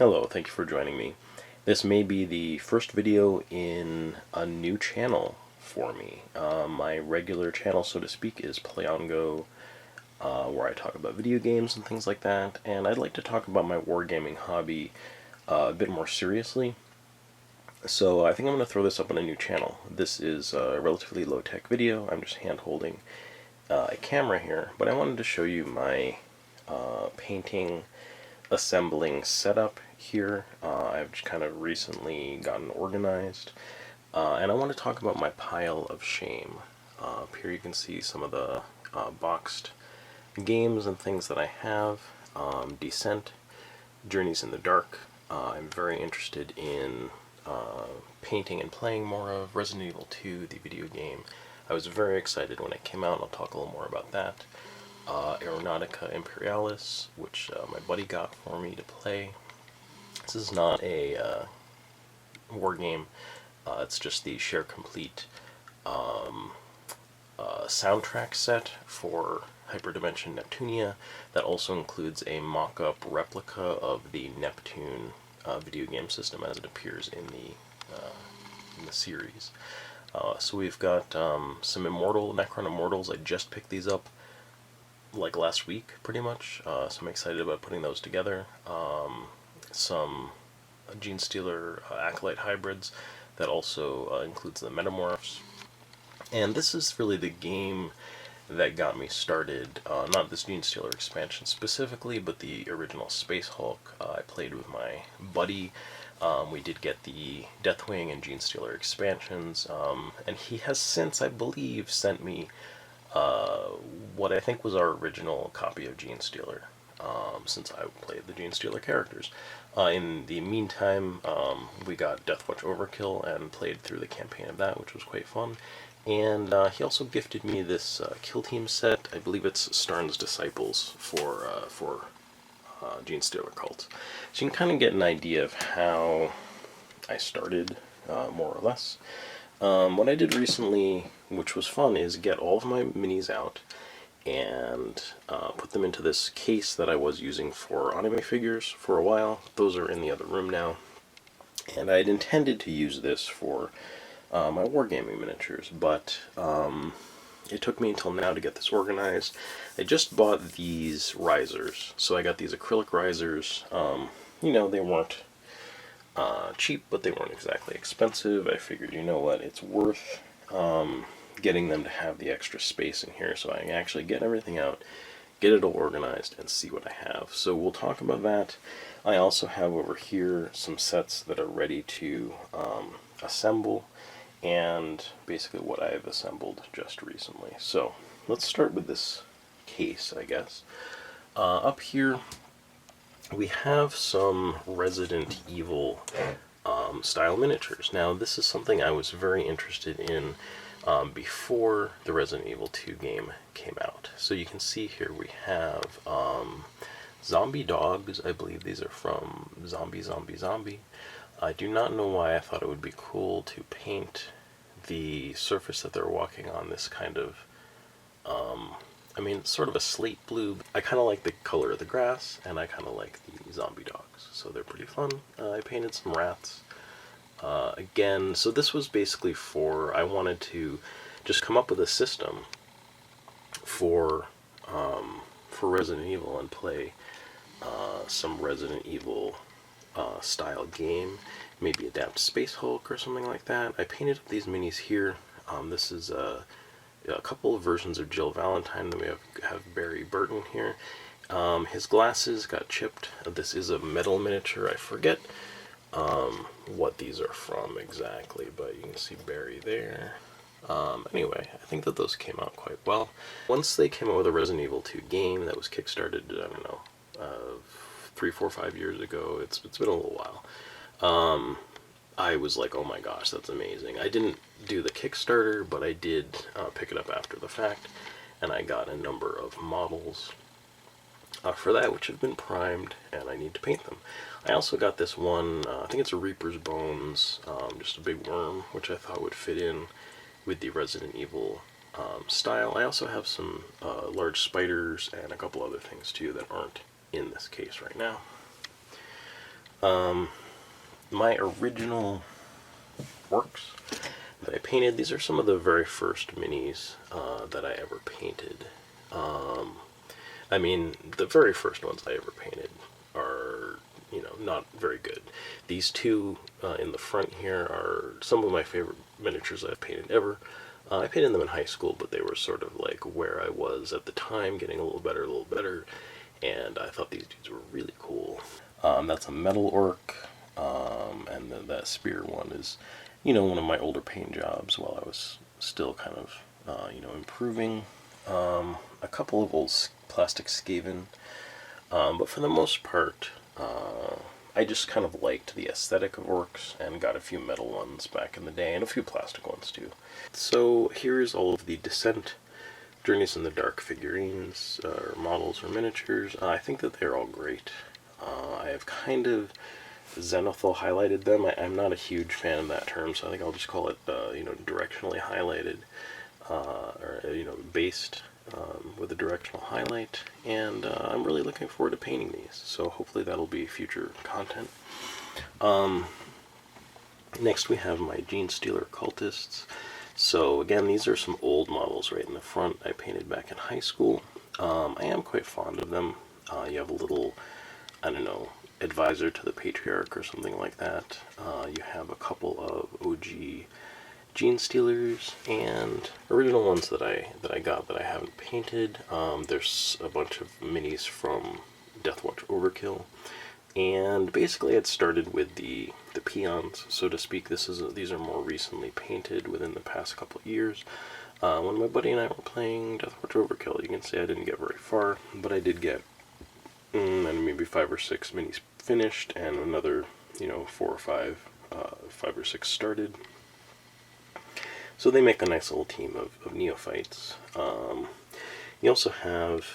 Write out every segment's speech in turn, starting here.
Hello, thank you for joining me. This may be the first video in a new channel for me. My regular channel, so to speak, is Play On Go, where I talk about video games and things like that, and I'd like to talk about my wargaming hobby a bit more seriously. So I think I'm going to throw this up on a new channel. This is a relatively low-tech video. I'm just hand-holding a camera here, but I wanted to show you my painting assembling setup here. I've just kind of recently gotten organized, and I want to talk about my pile of shame. Up here you can see some of the boxed games and things that I have. Descent, Journeys in the Dark. I'm very interested in painting and playing more of Resident Evil 2, the video game. I was very excited when it came out, and I'll talk a little more about that. Aeronautica Imperialis, which my buddy got for me to play. This is not a war game, it's just the Share Complete soundtrack set for Hyperdimension Neptunia. That also includes a mock-up replica of the Neptune video game system as it appears in the series. So we've got some Necron Immortals. I just picked these up like last week, pretty much, so I'm excited about putting those together. Some Genestealer Acolyte hybrids, that also includes the Metamorphs. And this is really the game that got me started, not this Genestealer expansion specifically, but the original Space Hulk. I played with my buddy. We did get the Deathwing and Genestealer expansions, and he has since, I believe, sent me what I think was our original copy of Genestealer, since I played the Genestealer characters. In the meantime, we got Deathwatch Overkill and played through the campaign of that, which was quite fun. And he also gifted me this Kill Team set. I believe it's Starn's Disciples for Genestealer cults. So you can kind of get an idea of how I started, more or less. What I did recently, which was fun, is get all of my minis out and put them into this case that I was using for anime figures for a while. Those are in the other room now. And I had intended to use this for my wargaming miniatures, but it took me until now to get this organized. I just bought these risers. So I got these acrylic risers. You know, they weren't cheap, but they weren't exactly expensive. I figured, you know what, it's worth getting them to have the extra space in here so I can actually get everything out, get it all organized, and see what I have. So we'll talk about that. I also have over here some sets that are ready to assemble, and basically what I have assembled just recently. So let's start with this case, I guess. Up here we have some Resident Evil style miniatures. Now, this is something I was very interested in before the Resident Evil 2 game came out. So you can see here we have zombie dogs. I believe these are from Zombie. I do not know why I thought it would be cool to paint the surface that they're walking on this kind of I mean, sort of a slate blue. I kind of like the color of the grass, and I kind of like the zombie dogs, so they're pretty fun. I painted some rats. Again, so this was basically I wanted to just come up with a system for Resident Evil and play some Resident Evil style game, maybe adapt Space Hulk or something like that. I painted up these minis here. This is a couple of versions of Jill Valentine. Then we have Barry Burton here. His glasses got chipped. This is a metal miniature. I forget what these are from exactly, but you can see Barry there. Anyway, I think that those came out quite well. Once they came out with a Resident Evil 2 game that was kickstarted, I don't know, 3, 4, 5 years ago. It's been a little while. I was like, oh my gosh, that's amazing. I didn't do the Kickstarter, but I did pick it up after the fact, and I got a number of models for that, which have been primed, and I need to paint them. I also got this one, I think it's a Reaper's Bones, just a big worm, which I thought would fit in with the Resident Evil style. I also have some large spiders and a couple other things too that aren't in this case right now. My original works that I painted, these are some of the very first minis that I ever painted. I mean, the very first ones I ever painted are, not very good. These two in the front here are some of my favorite miniatures I've painted ever. I painted them in high school, but they were sort of like where I was at the time, getting a little better, and I thought these dudes were really cool. That's a metal orc, and then that spear one is, one of my older paint jobs while I was still kind of, improving. A couple of old plastic Skaven, but for the most part, I just kind of liked the aesthetic of orcs and got a few metal ones back in the day and a few plastic ones too. So here's all of the Descent, Journeys in the Dark figurines, or models or miniatures. I think that they're all great. I have kind of zenithal highlighted them. I'm not a huge fan of that term, so I think I'll just call it, directionally highlighted, or, based with a directional highlight, and I'm really looking forward to painting these, so hopefully that'll be future content. Next we have my Genestealer Cultists. So again, these are some old models right in the front I painted back in high school. I am quite fond of them. You have a little, I don't know, advisor to the Patriarch or something like that. You have a couple of OG Genestealers and original ones that I got that I haven't painted. There's a bunch of minis from Deathwatch Overkill, and basically it started with the peons, so to speak. These are more recently painted within the past couple of years. When my buddy and I were playing Deathwatch Overkill, you can say I didn't get very far, but I did get maybe 5 or 6 minis finished, and another 4 or 5 or 6 started. So they make a nice little team of neophytes. You also have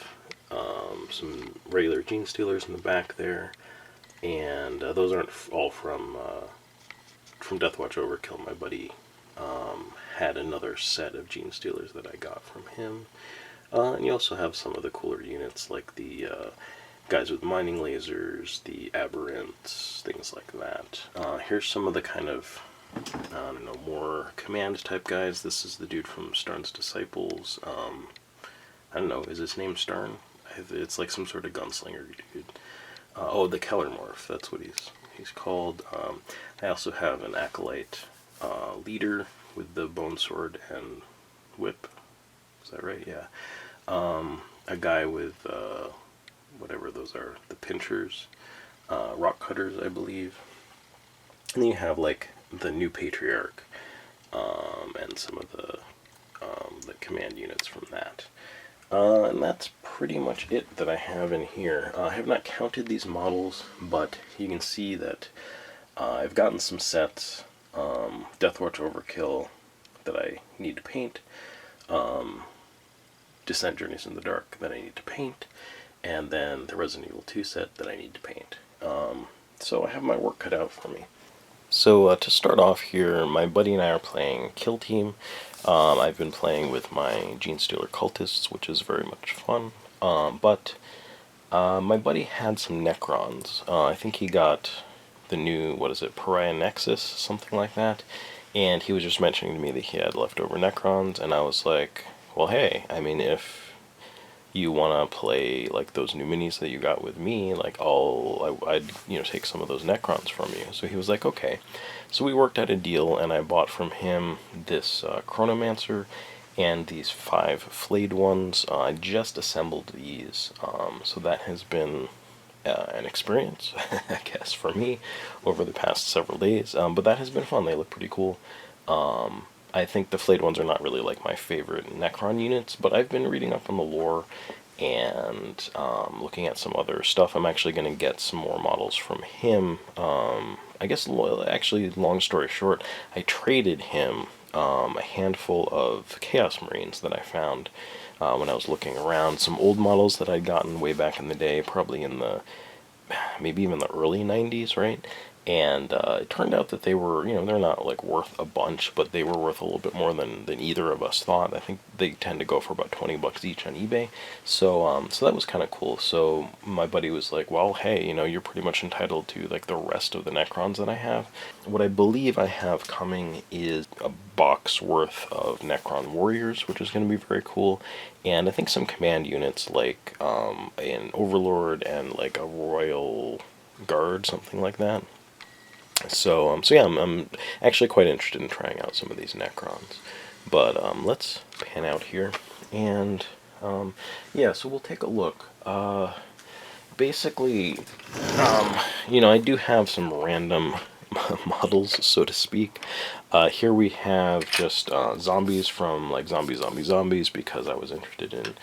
some regular Genestealers in the back there, and those aren't all from Deathwatch Overkill. My buddy had another set of Genestealers that I got from him. And you also have some of the cooler units, like the guys with mining lasers, the aberrants, things like that. Here's some of the kind of, I don't know, more command type guys. This is the dude from Starn's Disciples. I don't know, is his name Starn? It's like some sort of gunslinger dude. Oh, the Kellermorph, that's what he's called. I also have an Acolyte leader with the bone sword and whip. Is that right? Yeah. A guy with whatever those are, the pinchers, rock cutters, I believe. And then you have like the new Patriarch, and some of the command units from that. And that's pretty much it that I have in here. I have not counted these models, but you can see that I've gotten some sets, Deathwatch Overkill that I need to paint, Descent Journeys in the Dark that I need to paint, and then the Resident Evil 2 set that I need to paint. So I have my work cut out for me. So to start off here, my buddy and I are playing Kill Team. I've been playing with my Genestealer Cultists, which is very much fun. But my buddy had some Necrons. I think he got the new, Pariah Nexus, something like that. And he was just mentioning to me that he had leftover Necrons, and I was like, well, hey, I mean, if you want to play like those new minis that you got with me, like I'd take some of those Necrons from you. So he was like, okay. So we worked out a deal, and I bought from him this Chronomancer and these 5 flayed ones. I just assembled these, so that has been an experience, I guess, for me over the past several days. But that has been fun. They look pretty cool. I think the flayed ones are not really like my favorite Necron units, but I've been reading up on the lore and looking at some other stuff. I'm actually going to get some more models from him. I guess, actually, long story short, I traded him a handful of Chaos Marines that I found when I was looking around. Some old models that I'd gotten way back in the day, probably in the, maybe even the early 90s, right? And it turned out that they were, they're not like worth a bunch, but they were worth a little bit more than either of us thought. I think they tend to go for about 20 bucks each on eBay. So that was kind of cool. So my buddy was like, well, hey, you're pretty much entitled to like the rest of the Necrons that I have. What I believe I have coming is a box worth of Necron Warriors, which is going to be very cool. And I think some command units like an Overlord and like a Royal Guard, something like that. So yeah, I'm actually quite interested in trying out some of these Necrons. But let's pan out here, and yeah, so we'll take a look. Basically, I do have some random models, so to speak. Here we have just zombies from like Zombies, because I was interested in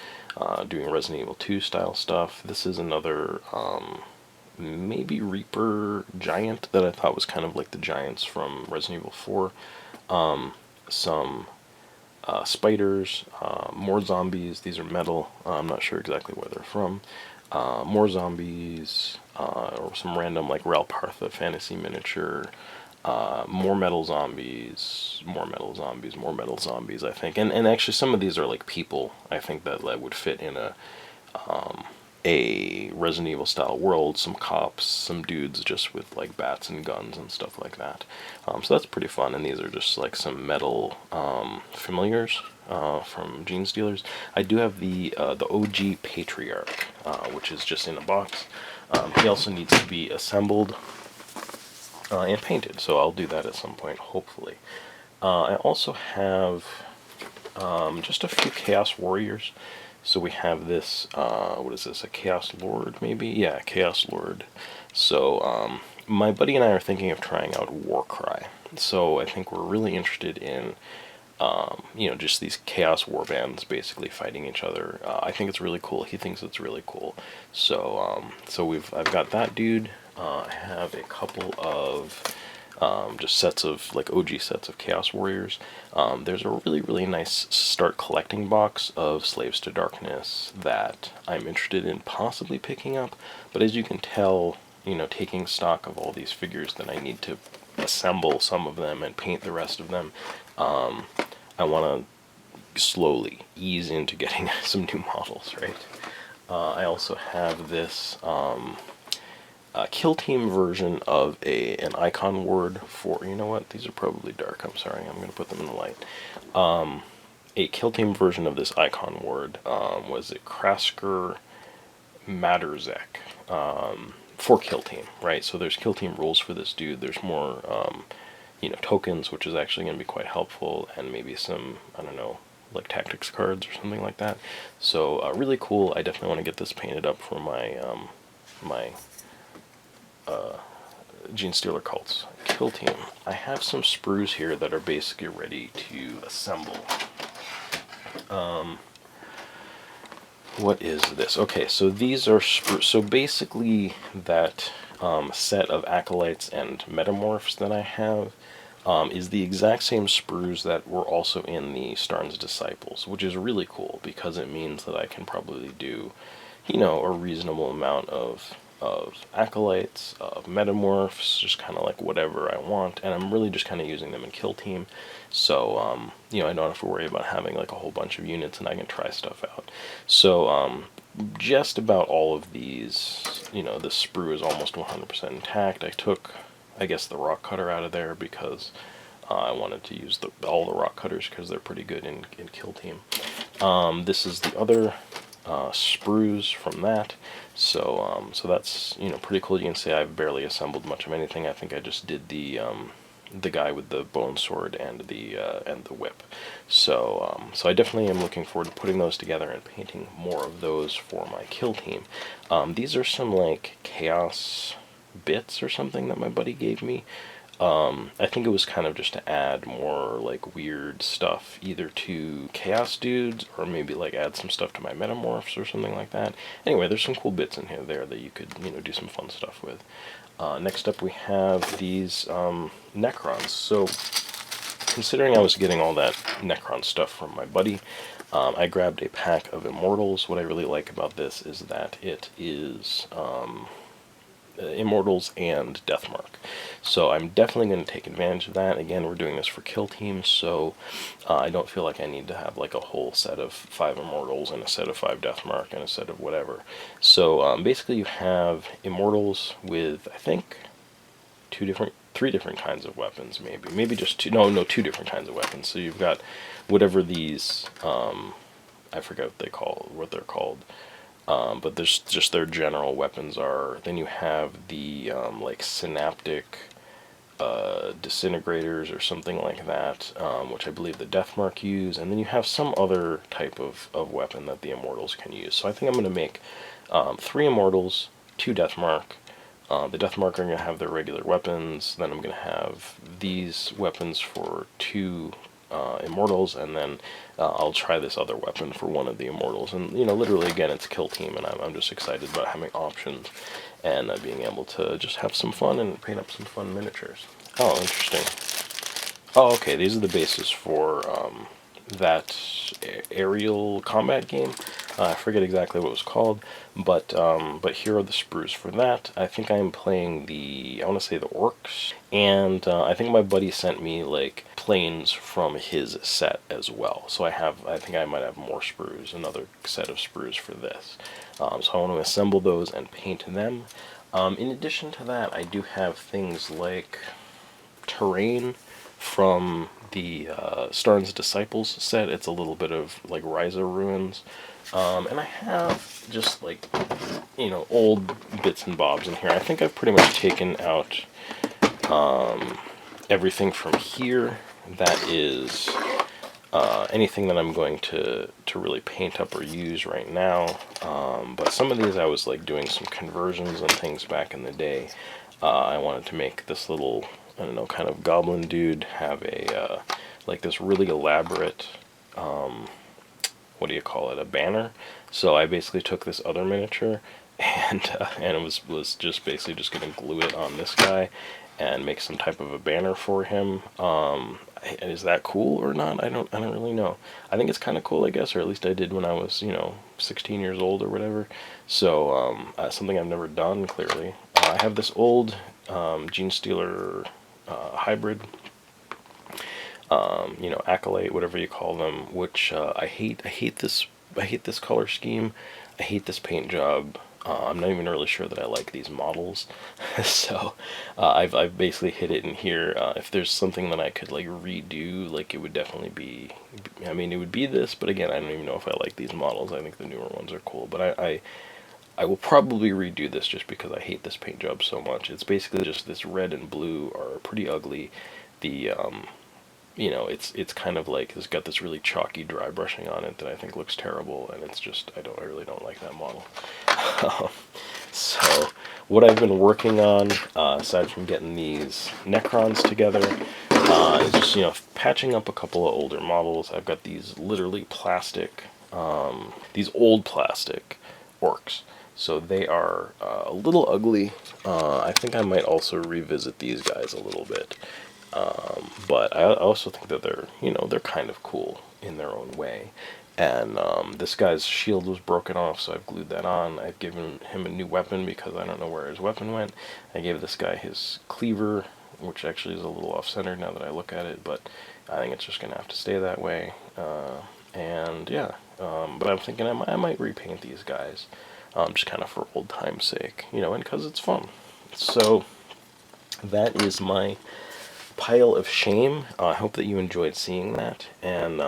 doing Resident Evil 2 style stuff. This is another maybe Reaper Giant that I thought was kind of like the giants from Resident Evil 4. Some spiders, more zombies. These are metal. I'm not sure exactly where they're from. More zombies, or some random like Ralpartha fantasy miniature. More metal zombies, more metal zombies, more metal zombies, I think. And actually some of these are like people, I think, that would fit in a Resident Evil style world, some cops, some dudes just with like bats and guns and stuff like that. So that's pretty fun, and these are just like some metal familiars from Gene Stealers. I do have the OG Patriarch, which is just in a box. He also needs to be assembled and painted, so I'll do that at some point, hopefully. I also have just a few Chaos Warriors. So we have this, what is this, a Chaos Lord, maybe? Yeah, Chaos Lord. So, my buddy and I are thinking of trying out Warcry. So I think we're really interested in, just these Chaos Warbands basically fighting each other. I think it's really cool. He thinks it's really cool. So, I've got that dude. I have a couple of just sets of, like, OG sets of Chaos Warriors. There's a really, really nice start collecting box of Slaves to Darkness that I'm interested in possibly picking up, but as you can tell, taking stock of all these figures that I need to assemble some of them and paint the rest of them, I want to slowly ease into getting some new models, right? I also have this Kill Team version of an icon ward for, you know what, these are probably dark, I'm sorry, I'm going to put them in the light. A Kill Team version of this icon ward, was it Krasker Matterzek, for Kill Team, right? So there's Kill Team rules for this dude, there's more, tokens, which is actually going to be quite helpful, and maybe some, I don't know, like tactics cards or something like that. So really cool. I definitely want to get this painted up for my Gene Stealer cults. Kill Team. I have some sprues here that are basically ready to assemble. What is this? Okay, so these are so basically that set of acolytes and metamorphs that I have is the exact same sprues that were also in the Starn's Disciples, which is really cool because it means that I can probably do, a reasonable amount of acolytes, of metamorphs, just kind of like whatever I want, and I'm really just kind of using them in Kill Team, so I don't have to worry about having like a whole bunch of units, and I can try stuff out. So just about all of these, the sprue is almost 100% intact. I took, I guess, the rock cutter out of there because I wanted to use all the rock cutters because they're pretty good in Kill Team. This is the other sprues from that. So that's pretty cool. You can see I've barely assembled much of anything. I think I just did the guy with the bone sword and the whip. So I definitely am looking forward to putting those together and painting more of those for my Kill Team. These are some like chaos bits or something that my buddy gave me. I think it was kind of just to add more like weird stuff either to Chaos dudes or maybe like add some stuff to my Metamorphs or something like that. Anyway, there's some cool bits in here there that you could do some fun stuff with. Next up we have these Necrons. So considering I was getting all that Necron stuff from my buddy, I grabbed a pack of Immortals. What I really like about this is that it is Immortals and Deathmark. So I'm definitely going to take advantage of that. Again, we're doing this for kill teams, so I don't feel like I need to have like a whole set of 5 Immortals and a set of 5 Deathmark and a set of whatever. So basically you have Immortals with, I think, 3 different kinds of weapons, maybe just 2, no, 2 different kinds of weapons. So you've got whatever these, I forget what they're called. But there's just their general weapons are. Then you have the like synaptic disintegrators or something like that, which I believe the Deathmark use, and then you have some other type of weapon that the Immortals can use. So I think I'm going to make 3 Immortals, 2 Deathmark. The Deathmark are going to have their regular weapons, then I'm going to have these weapons for 2 Immortals, and then I'll try this other weapon for one of the Immortals. And, you know, literally, again, it's kill team, and I'm just excited about having options and being able to just have some fun and paint up some fun miniatures. Oh, interesting. Oh, okay, these are the bases for that aerial combat game. I forget exactly what it was called, but here are the sprues for that. I think I'm playing I want to say the Orcs, and I think my buddy sent me like planes from his set as well. So I think I might have more sprues, another set of sprues for this. So I want to assemble those and paint them. In addition to that, I do have things like terrain from the Starn's Disciples set. It's a little bit of like Ryza ruins. And I have just like, you know, old bits and bobs in here. I think I've pretty much taken out everything from here that is anything that I'm going to really paint up or use right now. But some of these I was like doing some conversions and things back in the day. I wanted to make this little, I don't know, kind of goblin dude have a like this really elaborate what do you call it, a banner. So I basically took this other miniature and it was just basically just gonna glue it on this guy and make some type of a banner for him. And is that cool or not? I don't really know. I think it's kind of cool, I guess, or at least I did when I was, you know, 16 years old or whatever. So something I've never done, clearly. I have this old Gene Stealer hybrid, you know, Acolyte, whatever you call them, which I hate. I hate this color scheme. I hate this paint job. I'm not even really sure that I like these models. So I've basically hit it in here. If there's something that I could like redo, like it would definitely be, I mean, it would be this, but again, I don't even know if I like these models. I think the newer ones are cool, but I will probably redo this just because I hate this paint job so much. It's basically just this red and blue are pretty ugly. The you know, it's kind of like it's got this really chalky dry brushing on it that I think looks terrible, and it's just I really don't like that model. So what I've been working on, aside from getting these Necrons together, is just, you know, patching up a couple of older models. I've got these literally plastic, these old plastic Orcs. So they are a little ugly. I think I might also revisit these guys a little bit. But I also think that they're, you know, they're kind of cool in their own way. And this guy's shield was broken off, so I've glued that on. I've given him a new weapon because I don't know where his weapon went. I gave this guy his cleaver, which actually is a little off-centered now that I look at it, but I think it's just going to have to stay that way. And yeah, but I'm thinking I might repaint these guys, just kind of for old time's sake, you know, and because it's fun. So that is my pile of shame. I hope that you enjoyed seeing that, and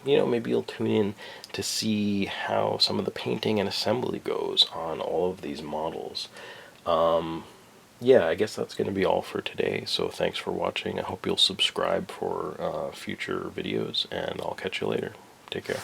you know, maybe you'll tune in to see how some of the painting and assembly goes on all of these models. Yeah, I guess that's going to be all for today, so thanks for watching. I hope you'll subscribe for future videos, and I'll catch you later. Take care.